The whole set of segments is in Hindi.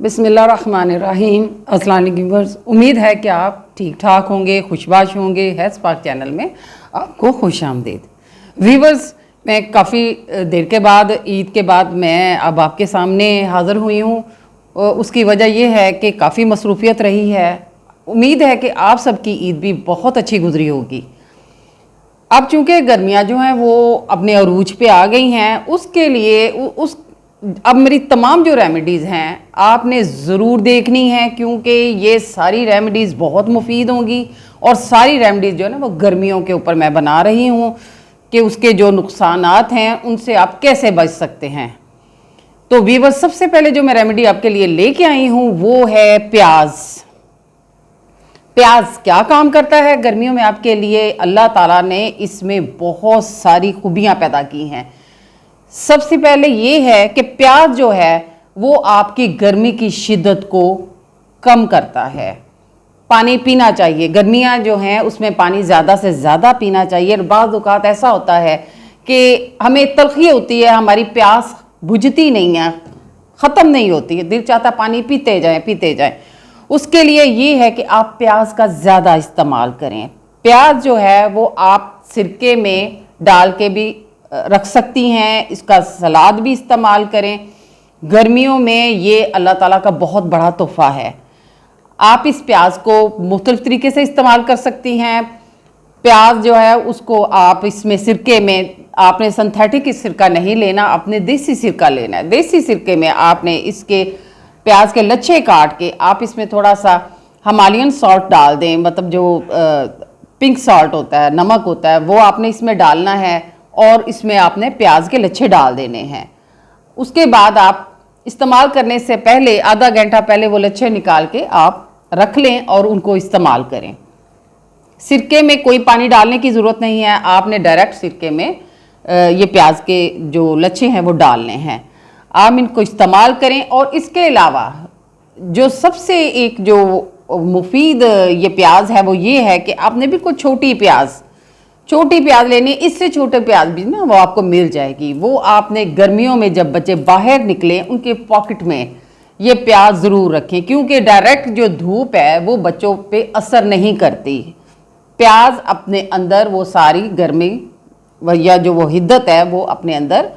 बिस्मिल्लाहिर्रहमानिर्रहीम। अस्सलाम वालेकुम व्यूअर्स, उम्मीद है कि आप ठीक ठाक होंगे, खुशबाश होंगे। हेल्थ स्पार्क चैनल में आपको खुश आमदीद। व्यूअर्स, मैं काफ़ी देर के बाद, ईद के बाद मैं अब आपके सामने हाज़िर हुई हूँ। उसकी वजह यह है कि काफ़ी मसरूफियत रही है। उम्मीद है कि आप सबकी ईद भी बहुत अच्छी गुजरी होगी। अब चूँकि गर्मियाँ जो हैं वो अपने अरूज पे आ गई हैं, उसके लिए अब मेरी तमाम जो रेमेडीज़ हैं आपने ज़रूर देखनी है, क्योंकि ये सारी रेमेडीज़ बहुत मुफीद होंगी। और सारी रेमेडीज़ जो है ना वो गर्मियों के ऊपर मैं बना रही हूँ कि उसके जो नुकसानात हैं उनसे आप कैसे बच सकते हैं। तो व्यूअर्स, सबसे पहले जो मैं रेमेडी आपके लिए लेके आई हूँ वो है प्याज। प्याज क्या काम करता है गर्मियों में आपके लिए? अल्लाह ताला ने इसमें बहुत सारी खूबियाँ पैदा की हैं। सबसे पहले ये है कि प्याज जो है वो आपकी गर्मी की शिद्दत को कम करता है। पानी पीना चाहिए, गर्मियाँ जो हैं उसमें पानी ज़्यादा से ज़्यादा पीना चाहिए। बाज़ औक़ात ऐसा होता है कि हमें तलख़ी होती है, हमारी प्यास बुझती नहीं है, ख़त्म नहीं होती है, दिल चाहता पानी पीते जाएं। उसके लिए ये है कि आप प्याज का ज़्यादा इस्तेमाल करें। प्याज जो है वो आप सिरके में डाल के भी रख सकती हैं, इसका सलाद भी इस्तेमाल करें। गर्मियों में ये अल्लाह ताला का बहुत बड़ा तोहफ़ा है। आप इस प्याज को मुख्तलिफ़ तरीके से इस्तेमाल कर सकती हैं। प्याज जो है उसको आप इसमें सिरके में, आपने सिंथेटिक सिरका नहीं लेना, आपने देसी सिरका लेना है। देसी सिरके में आपने इसके प्याज के लच्छे काट के आप इसमें थोड़ा सा हिमालयन सॉल्ट डाल दें, मतलब जो पिंक सॉल्ट होता है, नमक होता है, वो आपने इसमें डालना है और इसमें आपने प्याज के लच्छे डाल देने हैं। उसके बाद आप इस्तेमाल करने से पहले आधा घंटा पहले वो लच्छे निकाल के आप रख लें और उनको इस्तेमाल करें। सिरके में कोई पानी डालने की ज़रूरत नहीं है, आपने डायरेक्ट सिरके में ये प्याज के जो लच्छे हैं वो डालने हैं। आप इनको इस्तेमाल करें। और इसके अलावा जो सबसे एक जो मुफीद ये प्याज है वो ये है कि आपने बिल्कुल छोटी प्याज लेनी। इससे छोटे प्याज भी ना वो आपको मिल जाएगी। वो आपने गर्मियों में जब बच्चे बाहर निकले उनके पॉकेट में ये प्याज ज़रूर रखें, क्योंकि डायरेक्ट जो धूप है वो बच्चों पे असर नहीं करती। प्याज अपने अंदर वो सारी गर्मी या जो वो हिद्दत है वो अपने अंदर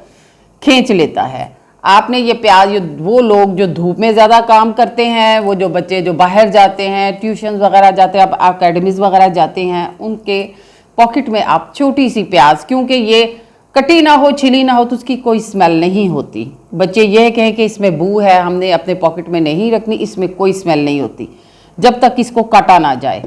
खींच लेता है। आपने ये प्याज, वो लोग जो धूप में ज़्यादा काम करते हैं, वो जो बच्चे जो बाहर जाते हैं, ट्यूशन वगैरह जाते हैं, आप अकेडमीज़ वगैरह जाते हैं, उनके पॉकेट में आप छोटी सी प्याज, क्योंकि ये कटी ना हो, छिली ना हो, तो उसकी कोई स्मेल नहीं होती। बच्चे ये कहें कि इसमें बू है, हमने अपने पॉकेट में नहीं रखनी, इसमें कोई स्मेल नहीं होती जब तक इसको काटा ना जाए।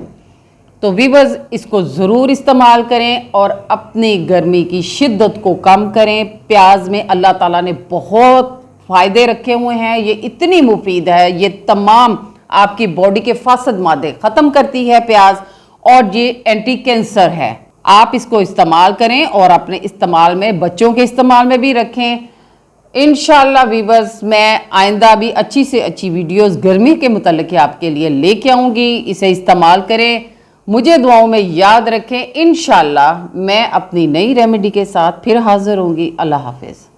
तो व्यूअर्स, इसको ज़रूर इस्तेमाल करें और अपनी गर्मी की शिद्दत को कम करें। प्याज में अल्लाह ताला ने बहुत फ़ायदे रखे हुए हैं, ये इतनी मुफीद है, ये तमाम आपकी बॉडी के फासद मादे ख़त्म करती है प्याज, और ये एंटी कैंसर है। आप इसको इस्तेमाल करें और अपने इस्तेमाल में, बच्चों के इस्तेमाल में भी रखें। इंशाअल्लाह व्यूअर्स, मैं आइंदा भी अच्छी से अच्छी वीडियोस गर्मी के मुतल्लिक़ आपके लिए लेके आऊँगी। इसे इस्तेमाल करें, मुझे दुआओं में याद रखें। इंशाअल्लाह मैं अपनी नई रेमेडी के साथ फिर हाज़िर होंगी। अल्लाह हाफ़िज़।